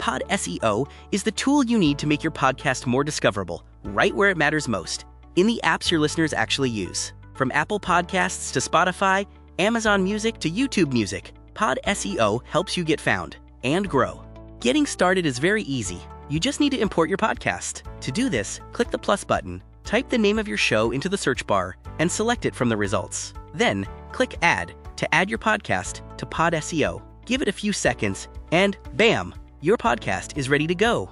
PodSEO is the tool you need to make your podcast more discoverable, right where it matters most, in the apps your listeners actually use. From Apple Podcasts to Spotify, Amazon Music to YouTube Music, PodSEO helps you get found and grow. Getting started is very easy. You just need to import your podcast. To do this, click the plus button, type the name of your show into the search bar, and select it from the results. Then, click Add to add your podcast to PodSEO. Give it a few seconds, and bam! Your podcast is ready to go.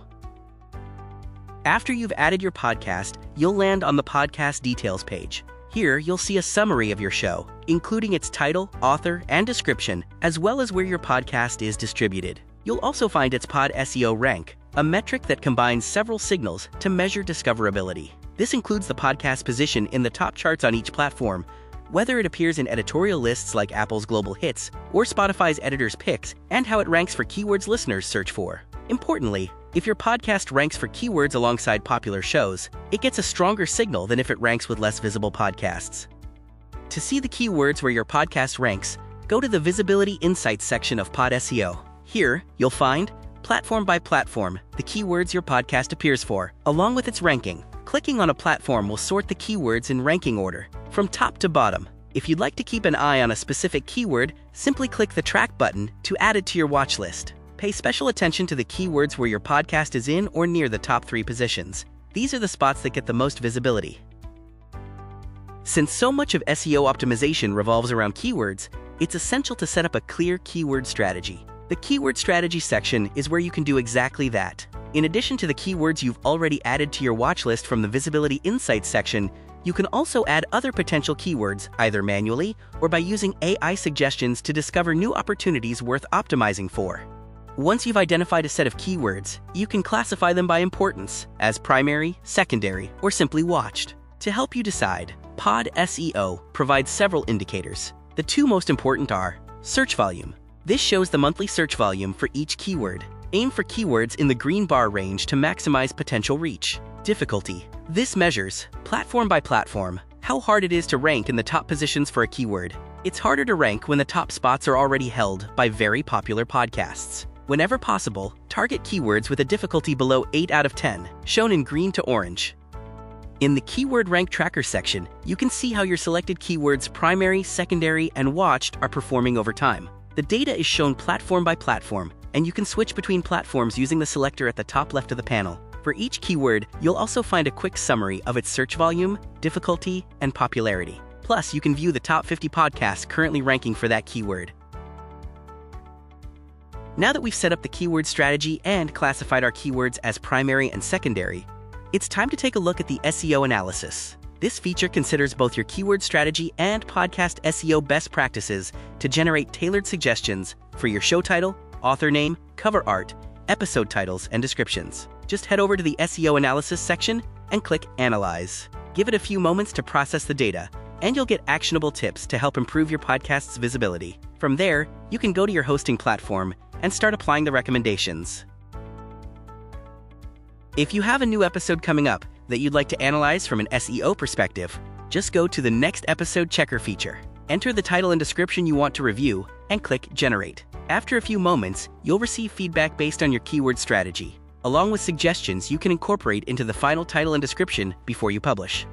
After you've added your podcast, you'll land on the podcast details page. Here, you'll see a summary of your show, including its title, author, and description, as well as where your podcast is distributed. You'll also find its PodSEO rank, a metric that combines several signals to measure discoverability. This includes the podcast position in the top charts on each platform, whether it appears in editorial lists like Apple's Global Hits or Spotify's Editor's Picks, and how it ranks for keywords listeners search for. Importantly, if your podcast ranks for keywords alongside popular shows, it gets a stronger signal than if it ranks with less visible podcasts. To see the keywords where your podcast ranks, go to the Visibility Insights section of PodSEO. Here, you'll find, platform by platform, the keywords your podcast appears for, along with its ranking. Clicking on a platform will sort the keywords in ranking order, from top to bottom. If you'd like to keep an eye on a specific keyword, simply click the track button to add it to your watch list. Pay special attention to the keywords where your podcast is in or near the top 3 positions. These are the spots that get the most visibility. Since so much of SEO optimization revolves around keywords, it's essential to set up a clear keyword strategy. The Keyword Strategy section is where you can do exactly that. In addition to the keywords you've already added to your watch list from the Visibility Insights section, you can also add other potential keywords, either manually or by using AI suggestions to discover new opportunities worth optimizing for. Once you've identified a set of keywords, you can classify them by importance, as primary, secondary, or simply watched. To help you decide, PodSEO provides several indicators. The 2 most important are search volume. This shows the monthly search volume for each keyword. Aim for keywords in the green bar range to maximize potential reach. Difficulty. This measures, platform by platform, how hard it is to rank in the top positions for a keyword. It's harder to rank when the top spots are already held by very popular podcasts. Whenever possible, target keywords with a difficulty below 8 out of 10, shown in green to orange. In the Keyword Rank Tracker section, you can see how your selected keywords primary, secondary, and watched are performing over time. The data is shown platform by platform, and you can switch between platforms using the selector at the top left of the panel. For each keyword, you'll also find a quick summary of its search volume, difficulty, and popularity. Plus, you can view the top 50 podcasts currently ranking for that keyword. Now that we've set up the keyword strategy and classified our keywords as primary and secondary, it's time to take a look at the SEO analysis. This feature considers both your keyword strategy and podcast SEO best practices to generate tailored suggestions for your show title, author name, cover art, episode titles, and descriptions. Just head over to the SEO analysis section and click Analyze. Give it a few moments to process the data, and you'll get actionable tips to help improve your podcast's visibility. From there, you can go to your hosting platform and start applying the recommendations. If you have a new episode coming up that you'd like to analyze from an SEO perspective, just go to the Next Episode Checker feature. Enter the title and description you want to review, and click Generate. After a few moments, you'll receive feedback based on your keyword strategy, along with suggestions you can incorporate into the final title and description before you publish.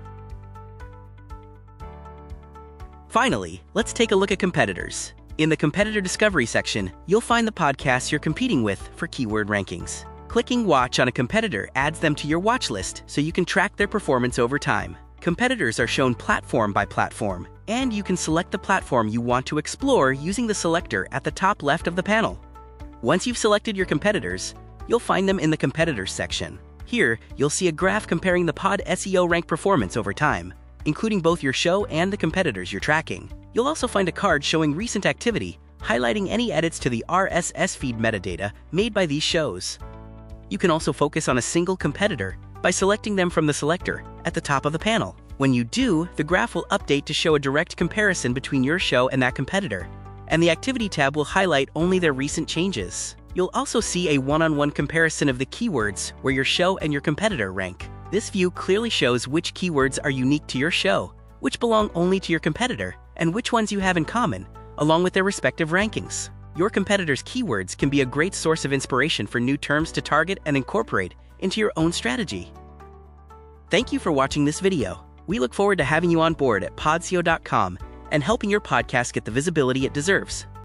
Finally, let's take a look at competitors. In the Competitor Discovery section, you'll find the podcasts you're competing with for keyword rankings. Clicking Watch on a competitor adds them to your watch list so you can track their performance over time. Competitors are shown platform by platform, and you can select the platform you want to explore using the selector at the top left of the panel. Once you've selected your competitors, you'll find them in the Competitors section. Here, you'll see a graph comparing the PodSEO rank performance over time, including both your show and the competitors you're tracking. You'll also find a card showing recent activity, highlighting any edits to the RSS feed metadata made by these shows. You can also focus on a single competitor by selecting them from the selector at the top of the panel. When you do, the graph will update to show a direct comparison between your show and that competitor, and the Activity tab will highlight only their recent changes. You'll also see a one-on-one comparison of the keywords where your show and your competitor rank. This view clearly shows which keywords are unique to your show, which belong only to your competitor, and which ones you have in common, along with their respective rankings. Your competitors' keywords can be a great source of inspiration for new terms to target and incorporate into your own strategy. Thank you for watching this video. We look forward to having you on board at PodSEO.com and helping your podcast get the visibility it deserves.